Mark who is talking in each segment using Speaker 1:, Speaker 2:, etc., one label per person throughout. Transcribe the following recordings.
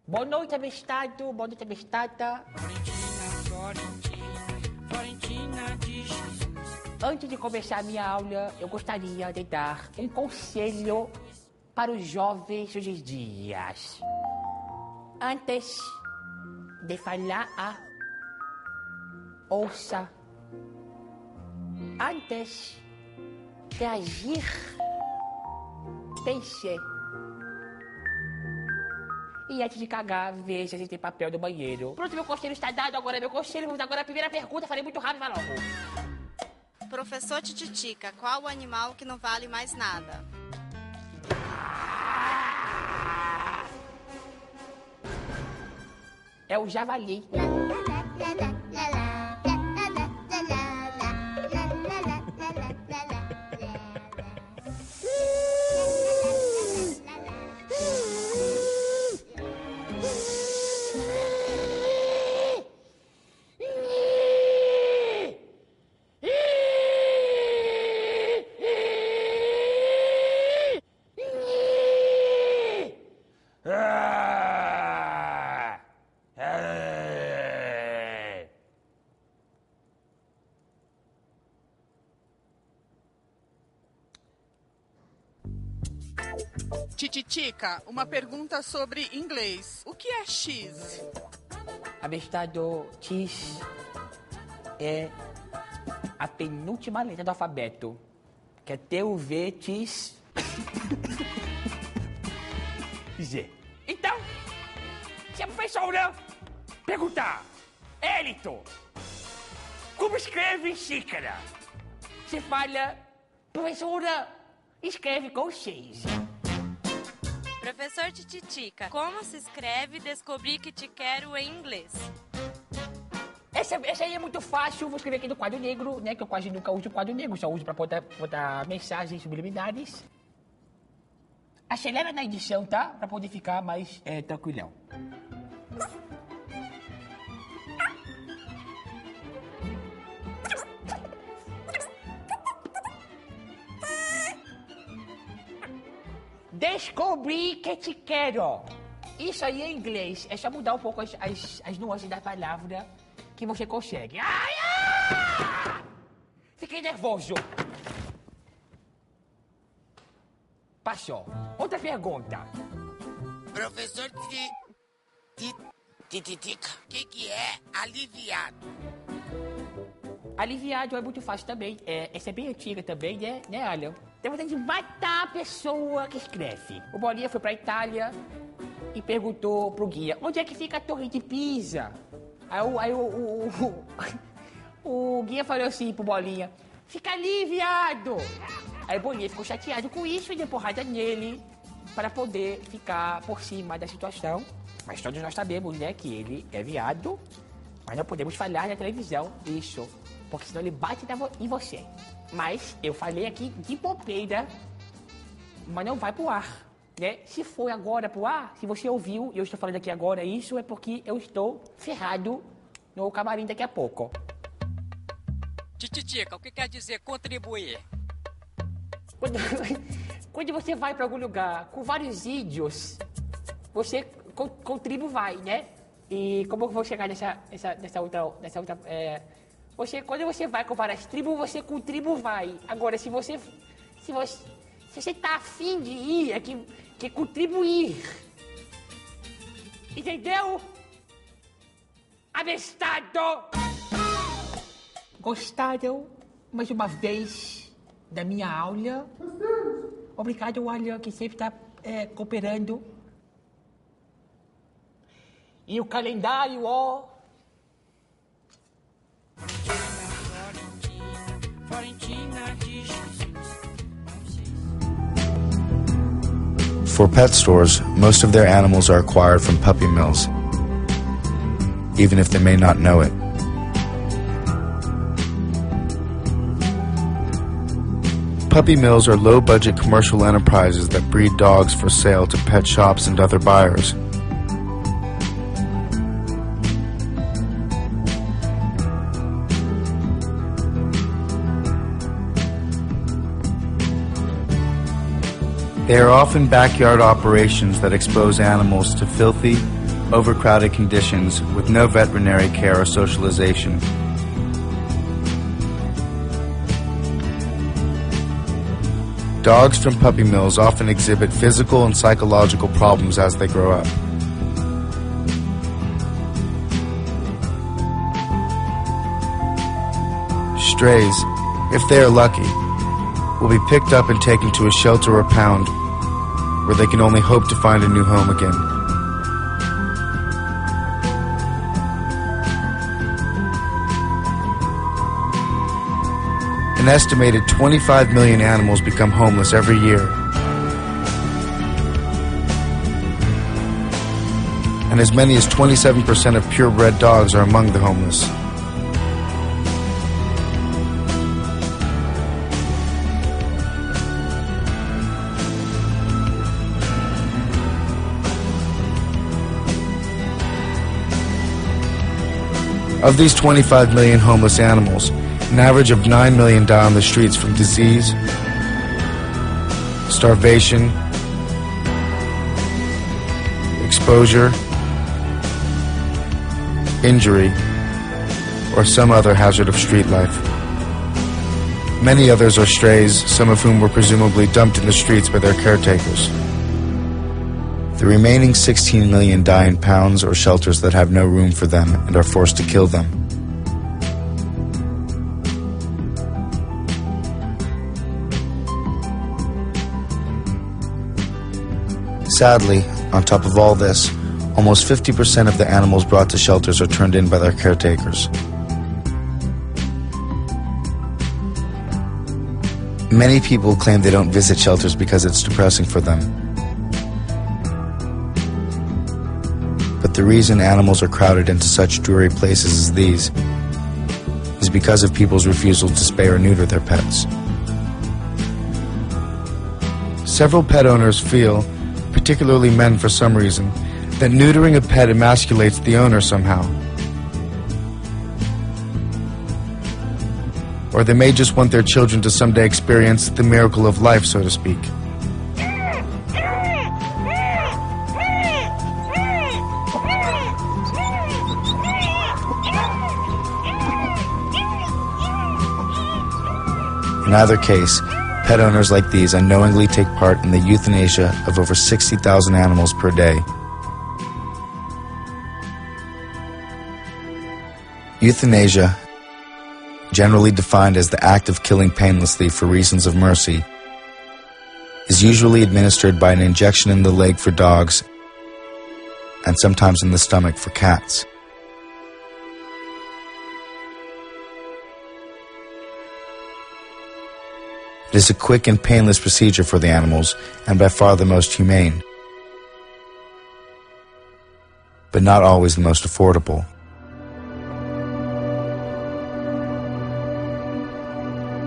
Speaker 1: Boa noite, abestado. Boa noite, abestada.
Speaker 2: Florentina de Jesus.
Speaker 1: Antes de começar a minha aula, eu gostaria de dar um conselho para os jovens hoje em dias. Antes de falar, ouça. Antes de agir, pense. E antes de cagar, veja se tem papel no banheiro. Pronto, meu conselho está dado. Agora meu conselho. Vamos agora a primeira pergunta. Falei muito rápido, vai logo.
Speaker 3: Professor Tititica, qual o animal que não vale mais nada?
Speaker 1: É o javali.
Speaker 2: Tititica, uma pergunta sobre inglês. O que é X?
Speaker 1: Abestado, X é a penúltima letra do alfabeto. Que é T-U-V, X, Z. Então, se a professora perguntar, Élito, como escreve xícara? Você fala, professora, escreve com X.
Speaker 3: Professor Tititica, como se escreve Descobri que te quero em inglês?
Speaker 1: Essa aí é muito fácil, vou escrever aqui no quadro negro, né? Que eu quase nunca uso o quadro negro, só uso pra botar mensagens subliminares. Acelera na edição, tá? Pra poder ficar mais tranquilão. Descobri que te quero. Isso aí é inglês. É só mudar um pouco as nuances da palavra que você consegue. Ai, ai! Fiquei nervoso. Passou. Outra pergunta.
Speaker 4: Professor Tititica, o que é aliviado?
Speaker 1: Aliviado é muito fácil também. Essa é bem antiga também, né, Alan? Tem vontade de matar a pessoa que escreve. O Bolinha foi pra Itália e perguntou pro guia, onde é que fica a Torre de Pisa? Aí o guia falou assim pro Bolinha, fica ali, viado! Aí o Bolinha ficou chateado com isso e deu porrada nele para poder ficar por cima da situação. Mas todos nós sabemos, né, que ele é viado, mas não podemos falar na televisão isso, porque senão ele bate em você. Mas eu falei aqui de bobeira, mas não vai pro ar, né? Se for agora pro ar, se você ouviu e eu estou falando aqui agora isso, é porque eu estou ferrado no camarim daqui a pouco.
Speaker 5: Tititica, o que quer dizer contribuir?
Speaker 1: Quando você vai para algum lugar com vários vídeos, você contribui, né? E como eu vou chegar nessa outra quando você vai com várias tribos, você contribui. Agora, se você tá afim de ir, é que contribuir. Entendeu? Abestado! Gostaram mais uma vez da minha aula? Obrigado, Alan, que sempre está cooperando. E o calendário, ó.
Speaker 2: Florentina de Jesus.
Speaker 6: For pet stores, most of their animals are acquired from puppy mills, even if they may not know it. Puppy mills are low-budget commercial enterprises that breed dogs for sale to pet shops and other buyers. They are often backyard operations that expose animals to filthy, overcrowded conditions with no veterinary care or socialization. Dogs from puppy mills often exhibit physical and psychological problems as they grow up. Strays, if they are lucky, will be picked up and taken to a shelter or pound where they can only hope to find a new home again. An estimated 25 million animals become homeless every year. And as many as 27% of purebred dogs are among the homeless. Of these 25 million homeless animals, an average of 9 million die on the streets from disease, starvation, exposure, injury, or some other hazard of street life. Many others are strays, some of whom were presumably dumped in the streets by their caretakers. The remaining 16 million die in pounds or shelters that have no room for them and are forced to kill them. Sadly, on top of all this, almost 50% of the animals brought to shelters are turned in by their caretakers. Many people claim they don't visit shelters because it's depressing for them. But the reason animals are crowded into such dreary places as these is because of people's refusal to spay or neuter their pets. Several pet owners feel, particularly men for some reason, that neutering a pet emasculates the owner somehow. Or they may just want their children to someday experience the miracle of life, so to speak. In either case, pet owners like these unknowingly take part in the euthanasia of over 60,000 animals per day. Euthanasia, generally defined as the act of killing painlessly for reasons of mercy, is usually administered by an injection in the leg for dogs and sometimes in the stomach for cats. It is a quick and painless procedure for the animals, and by far the most humane, but not always the most affordable.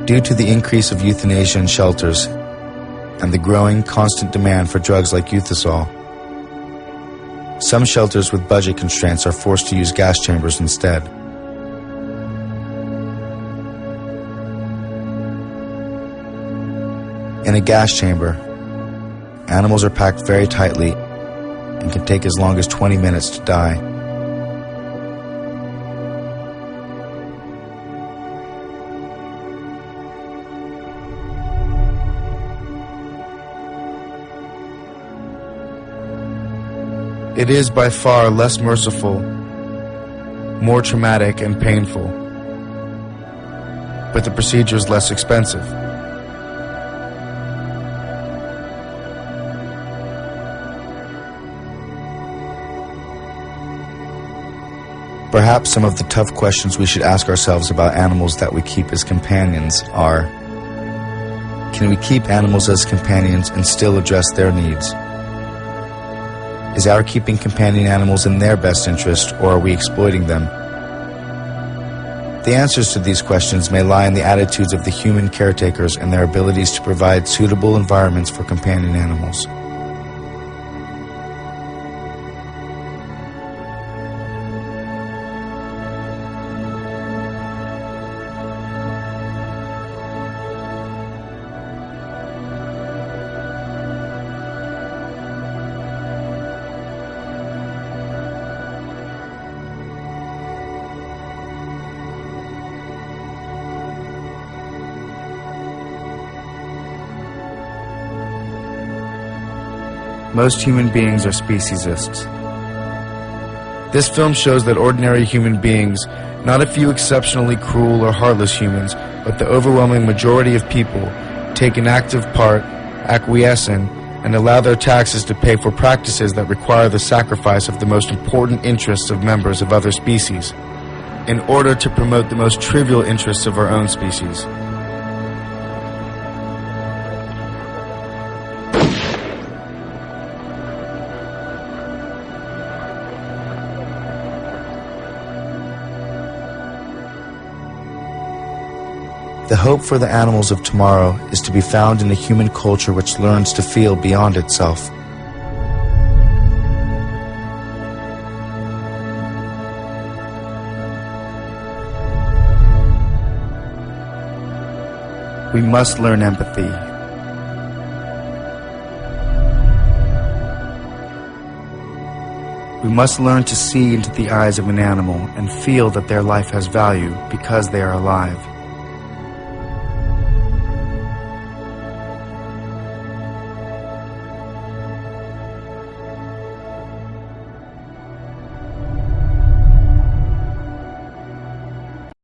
Speaker 6: Due to the increase of euthanasia in shelters and the growing, constant demand for drugs like Euthasol, some shelters with budget constraints are forced to use gas chambers instead. In a gas chamber, animals are packed very tightly and can take as long as 20 minutes to die. It is by far less merciful, more traumatic and painful, but the procedure is less expensive. Perhaps some of the tough questions we should ask ourselves about animals that we keep as companions are: can we keep animals as companions and still address their needs? Is our keeping companion animals in their best interest, or are we exploiting them? The answers to these questions may lie in the attitudes of the human caretakers and their abilities to provide suitable environments for companion animals. most human beings are speciesists. This film shows that ordinary human beings, not a few exceptionally cruel or heartless humans, but the overwhelming majority of people, take an active part, acquiesce in, and allow their taxes to pay for practices that require the sacrifice of the most important interests of members of other species, in order to promote the most trivial interests of our own species. The hope for the animals of tomorrow is to be found in a human culture which learns to feel beyond itself. We must learn empathy. We must learn to see into the eyes of an animal and feel that their life has value because they are alive.